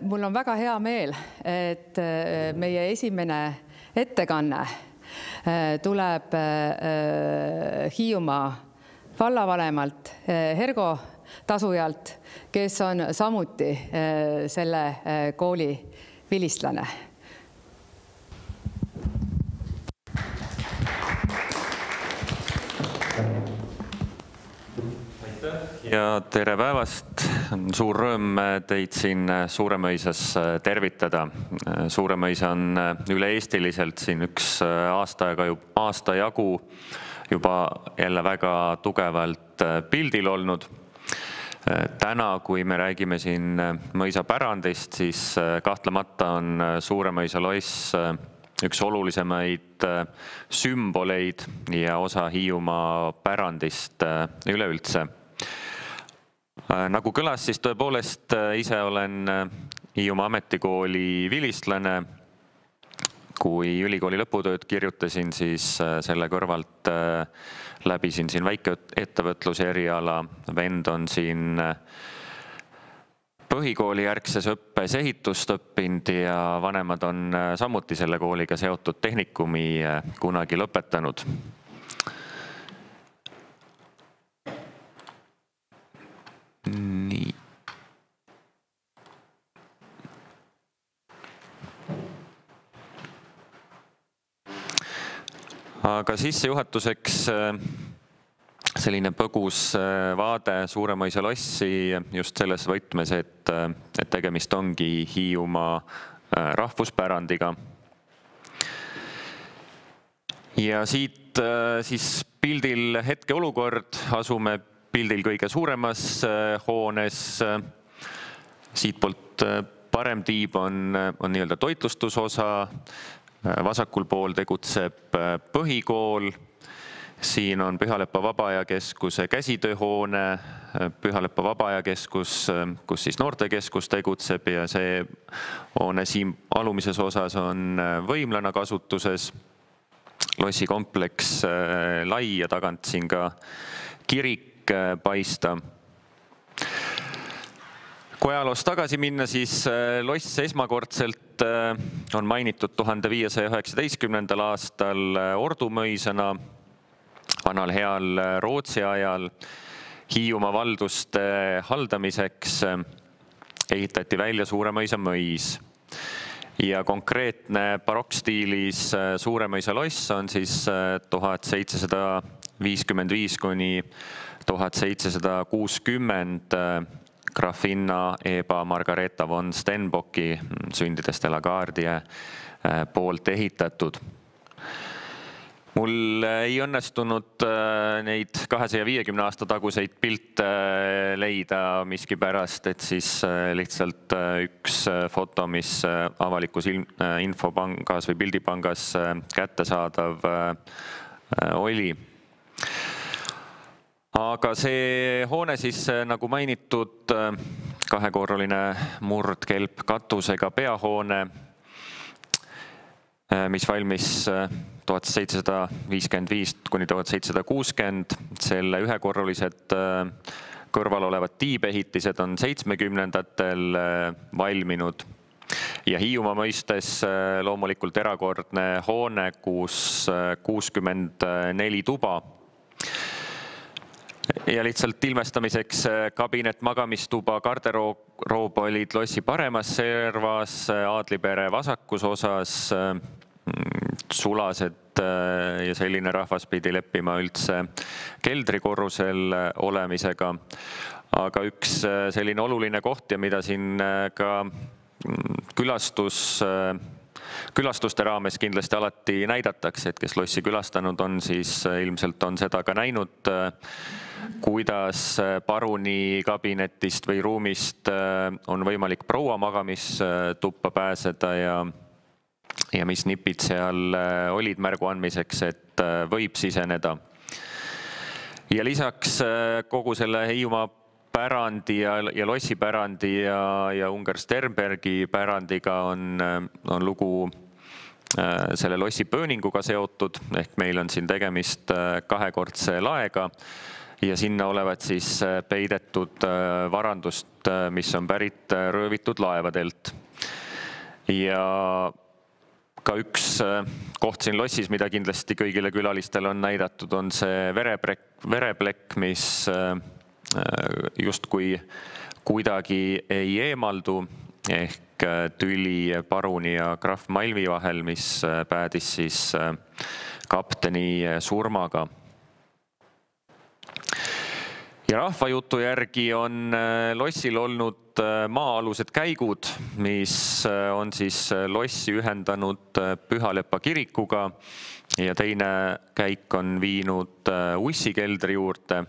Mul on väga hea meel, et meie esimene ettekanne tuleb Hiiumaa vallavanemalt Hergo Tasujalt, kes on samuti selle kooli vilistlane. Ja tere päevast! Suur rõõm teid siin Suuremõisas tervitada. Suuremõisa on üle-eestiliselt siin üks aasta jagu juba jälle väga tugevalt pildil olnud. Täna, kui me räägime siin mõisa pärandist, siis kahtlemata on Suuremõisa loss üks olulisemaid sümboleid ja osa Hiiumaa pärandist üleüldse. Nagu kõlas, siis tõepoolest ise olen Hiiumaa ametikooli vilistlane. Kui ülikooli lõputööd kirjutasin, siis selle kõrvalt läbisin siin väikeettevõtluse eriala. Vend on siin põhikooli järgses õppes ehitust õppinud ja vanemad on samuti selle kooliga seotud tehnikumi kunagi lõpetanud. Nii. Aga sissejuhatuseks selline põgus vaade Suuremõisa lossi just selles võtmes, et tegemist ongi Hiiumaa rahvuspärandiga. Ja siit siis pildil hetkeolukord, asume pildil kõige suuremas hoones. Siitpoolt parem tiib on nii-öelda toitlustusosa. Vasakul pool tegutseb põhikool. Siin on Pühalepa Vabaajakeskuse käsitööhoone, Pühalepa Vabaajakeskus, kus siis noortekeskus tegutseb ja see hoone siin alumises osas on võimlana kasutuses. Lossikompleks lai ja tagant siin ka kirik paista. Kui ajaloos tagasi minna, siis loss esmakordselt on mainitud 1519. aastal ordumõisana, vanal heal Rootsi ajal. Hiiumaa valduste haldamiseks ehitati välja Suuremõisa mõis. Ja konkreetne barokkstiilis Suuremõisa loss on siis 1755 kuni 1760 grafinna Eba Margareeta von Stenbocki sündides de la Gardie poolt ehitatud. Mul ei õnnestunud neid 250 aasta taguseid pilte leida miskipärast, et siis lihtsalt üks foto, mis avalikus infopangas või pildipangas kättesaadav oli. Aga see hoone siis, nagu mainitud, kahekorruline murdkelp katusega peahoone, mis valmis 1755 kuni 1760. Selle ühekorrulised kõrval olevad tiibehitised on 70-ndatel valminud. Ja Hiiumaa mõistes loomulikult erakordne hoone, kus 64 tuba. Ja lihtsalt ilmestamiseks kabinet, magamistuba, garderoob olid lossi paremas servas, aadlipere vasakus osas, sulased ja selline rahvas pidi leppima üldse keldrikorrusel olemisega. Aga üks selline oluline koht ja mida siin ka külastuste raames kindlasti alati näidatakse, et kes lossi külastanud on, siis ilmselt on seda ka näinud, kuidas paruni kabinetist või ruumist on võimalik proua magamistuppa pääseda ja mis nipid seal olid märgu andmiseks, et võib siseneda. Ja lisaks kogu selle Hiiumaa pärandi ja lossipärandi ja Ungar Sternbergi pärandiga on lugu selle lossi pööninguga seotud, ehk meil on siin tegemist kahekordse laega ja sinna olevat siis peidetud varandust, mis on pärit röövitud laevadelt. Ja ka üks koht siin lossis, mida kindlasti kõigile külalistele on näidatud, on see vereplekk, mis justkui kuidagi ei eemaldu, ehk tüli paruni ja krahv Malvi vahel, mis päädis siis kapteni surmaga. Ja rahvajutu järgi on lossil olnud maa-alused käigud, mis on siis lossi ühendanud Pühalepa kirikuga ja teine käik on viinud ussikeldri juurde.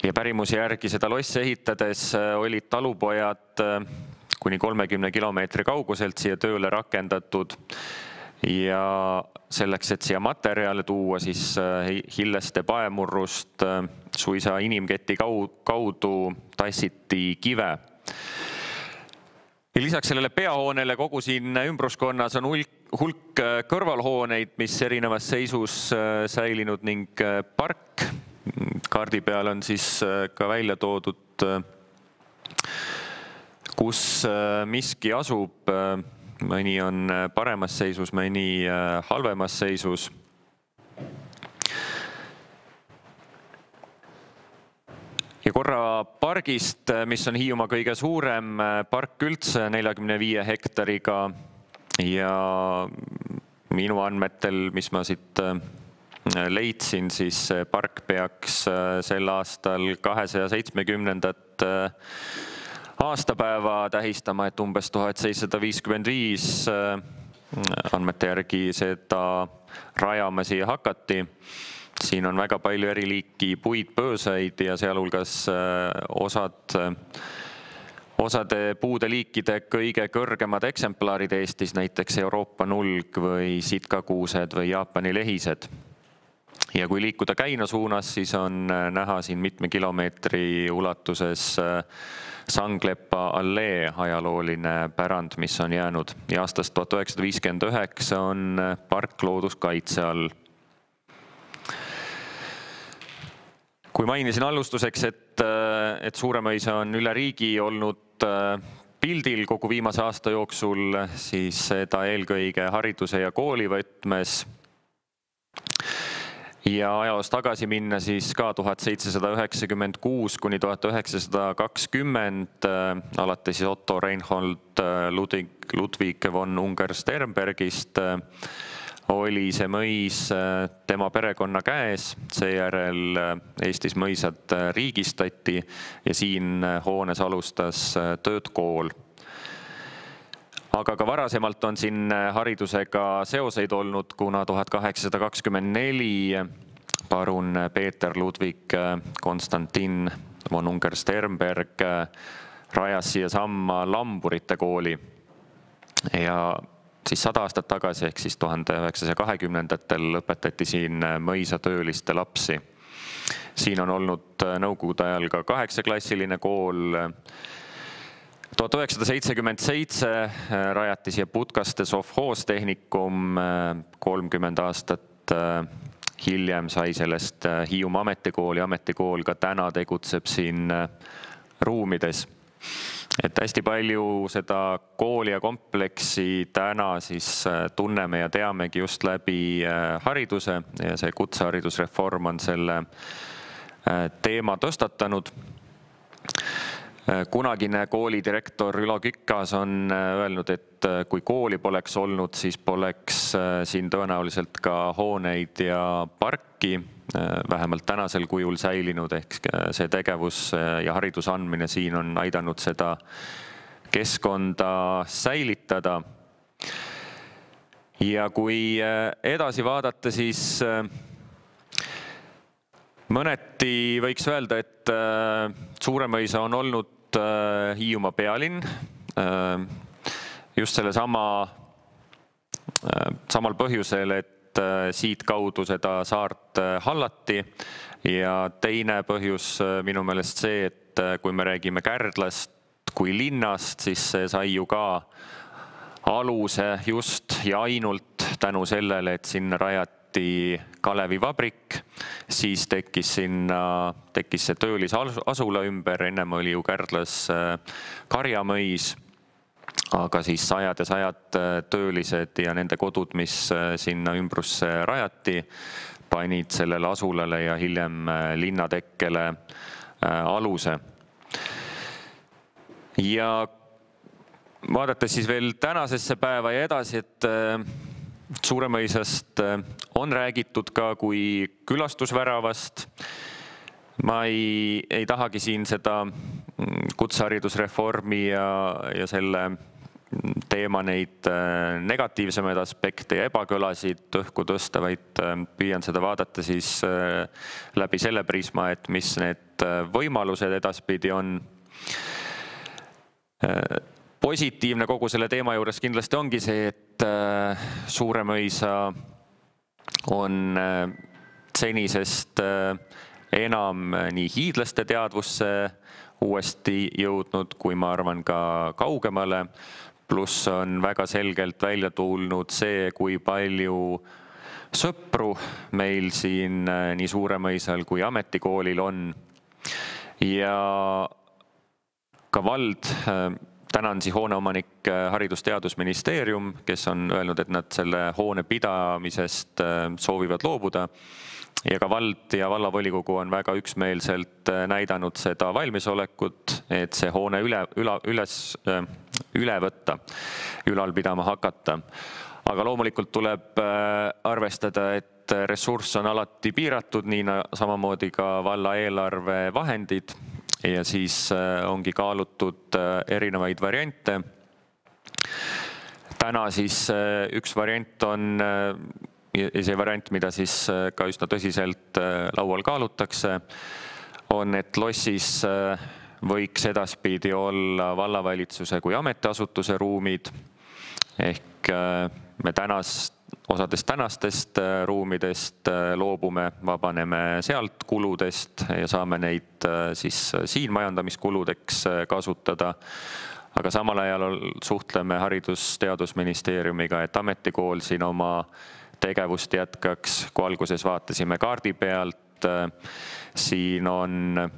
Ja pärimuse järgi seda lossi ehitades olid talupojad kuni 30 kilomeetri kauguselt siia tööle rakendatud ja selleks, et siia materjale tuua, siis Hilleste paemurrust suisa inimketi kaudu tassiti kive. Ja lisaks sellele peahoonele kogu siin ümbruskonnas on hulk kõrvalhooneid, mis erinevas seisus säilinud ning park. Kaardi peal on siis ka välja toodud, kus miski asub. Mõni on paremas seisus, mõni halvemas seisus. Ja korra pargist, mis on Hiiumaa kõige suurem park üldse 45 hektariga ja minu andmetel, mis ma siit leidsin, siis park peaks sel aastal 270. aastapäeva tähistama, et umbes 1755 andmete järgi seda rajama siia hakati. Siin on väga palju eri liiki puidpöösaid ja sealhulgas osade puude liikide kõige kõrgemad eksemplarid Eestis, näiteks Euroopa nulg või sitkakuused või Jaapani lehised. Ja kui liikuda Käina suunas, siis on näha siin mitme kilomeetri ulatuses Sanglepa allee ajalooline pärand, mis on jäänud. Ja aastast 1959 on park looduskaitse all. Kui mainisin alustuseks, et Suuremõisa on üle riigi olnud pildil kogu viimase aasta jooksul, siis seda eelkõige hariduse ja kooli võtmes. Ja ajaloos tagasi minna siis ka 1796 kuni 1920, alates Otto Reinhold Ludwig von Ungar-Sternbergist oli see mõis tema perekonna käes, seejärel Eestis mõisad riigistati ja siin hoones alustas tööd kool. Aga ka varasemalt on siin haridusega seoseid olnud, kuna 1824 parun Peeter Ludwig Konstantin von Ungar-Sternberg rajas siia samma lamburite kooli. Ja siis 100 aastat tagasi, ehk siis 1920-ndatel õpetati siin mõisatööliste lapsi. Siin on olnud nõukogude ajal ka 8-klassiline kool. 1977 rajati siia Putkaste sovhoostehnikum, 30 aastat hiljem sai sellest Hiiumaa ametikool ja ametikool ka täna tegutseb siin ruumides. Et hästi palju seda kooli ja kompleksi täna siis tunneme ja teamegi just läbi hariduse ja see kutseharidusreform on selle teema tõstatanud. Kunagine koolidirektor Ülo Kükas on öelnud, et kui kooli poleks olnud, siis poleks siin tõenäoliselt ka hooneid ja parki, vähemalt tänasel kujul säilinud, ehk see tegevus ja hariduse andmine siin on aidanud seda keskkonda säilitada. Ja kui edasi vaadata, siis mõneti võiks öelda, et Suuremõisa on olnud Hiiumaa pealinn just selle samal põhjusel, et siit kaudu seda saart hallati ja teine põhjus minu meelest see, et kui me räägime Kärdlast kui linnast, siis see sai ju ka aluse just ja ainult tänu sellele, et sinna rajati Kalevi vabrik, siis tekkis see töölisasula ümber, ennem oli ju Kärdlas karjamõis, aga siis sajad ja sajad töölised ja nende kodud, mis sinna ümbrusse rajati, panid sellele asulale ja hiljem linnatekkele aluse. Ja vaadates siis veel tänasesse päeva ja edasi, et Suuremõisast on räägitud ka kui külastusväravast. Ma ei tahagi siin seda kutseharidusreformi ja selle teema neid negatiivsemaid aspekte ja ebakõlasid õhku tõsta, vaid püüan seda vaadata siis läbi selle prisma, et mis need võimalused edaspidi on. Positiivne kogu selle teema juures kindlasti ongi see, et Suuremõisa on senisest enam nii hiidlaste teadvusse uuesti jõudnud, kui ma arvan ka kaugemale, pluss on väga selgelt välja tulnud see, kui palju sõpru meil siin nii Suuremõisal kui ametikoolil on. Ja ka vald, tänansi hooneomanik Haridus-Teadusministeerium, kes on öelnud, et nad selle hoone pidamisest soovivad loobuda. Ja ka vald ja vallavolikogu on väga üksmeelselt näidanud seda valmisolekut, et see hoone üle võtta, ülal pidama hakata. Aga loomulikult tuleb arvestada, et ressurss on alati piiratud, nii samamoodi ka valla eelarve vahendid. Ja siis ongi kaalutud erinevaid variante. Täna siis üks variant on, ja see variant, mida siis ka üsna tõsiselt laual kaalutakse, on, et lossis võiks edaspidi olla vallavalitsuse kui ametiasutuse ruumid. Ehk me osadest tänastest ruumidest loobume, vabaneme sealt kuludest ja saame neid siis siin majandamiskuludeks kasutada. Aga samal ajal suhtleme Haridus-Teadusministeeriumiga, et ametikool siin oma tegevust jätkaks. Kui alguses vaatasime kaardi pealt, siin on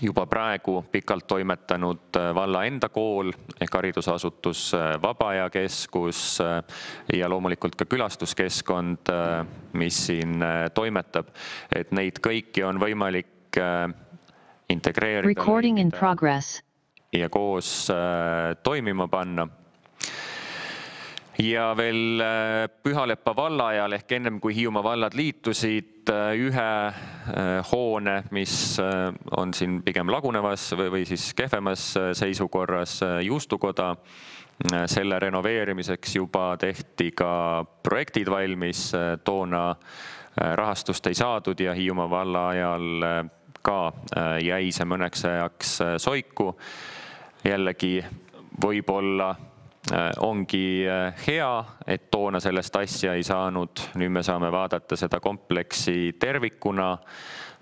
juba praegu pikalt toimetanud valla enda kool ehk haridusasutus Vabaajakeskus ja loomulikult ka külastuskeskkond, mis siin toimetab, et neid kõiki on võimalik integreerida ja koos toimima panna. Ja veel Pühalepa valla ajal ehk ennem kui Hiiumaa vallad liitusid, ühe hoone, mis on siin pigem lagunevas või siis kehvemas seisukorras, juustukoda, selle renoveerimiseks juba tehti ka projektid valmis, toona rahastust ei saadud ja Hiiumaa valla ajal ka jäi see mõneks ajaks soiku. Jällegi võib-olla ongi hea, et toona sellest asja ei saanud. Nüüd me saame vaadata seda kompleksi tervikuna,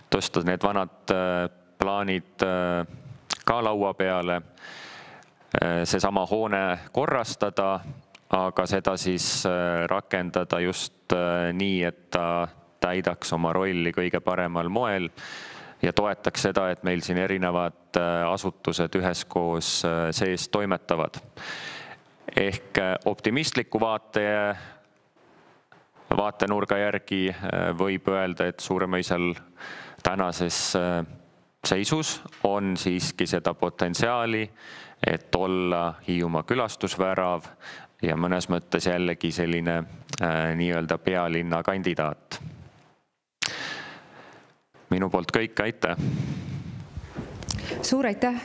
tõsta need vanad plaanid ka laua peale, seesama hoone korrastada, aga seda siis rakendada just nii, et ta täidaks oma rolli kõige paremal moel ja toetaks seda, et meil siin erinevad asutused üheskoos sees toimetavad. Ehk optimistliku vaatenurga järgi võib öelda, et Suuremõisal tänases seisus on siiski seda potentsiaali, et olla Hiiumaa külastusvärav ja mõnes mõttes jällegi selline nii-öelda pealinna kandidaat. Minu poolt kõik, aitäh! Suur aitäh!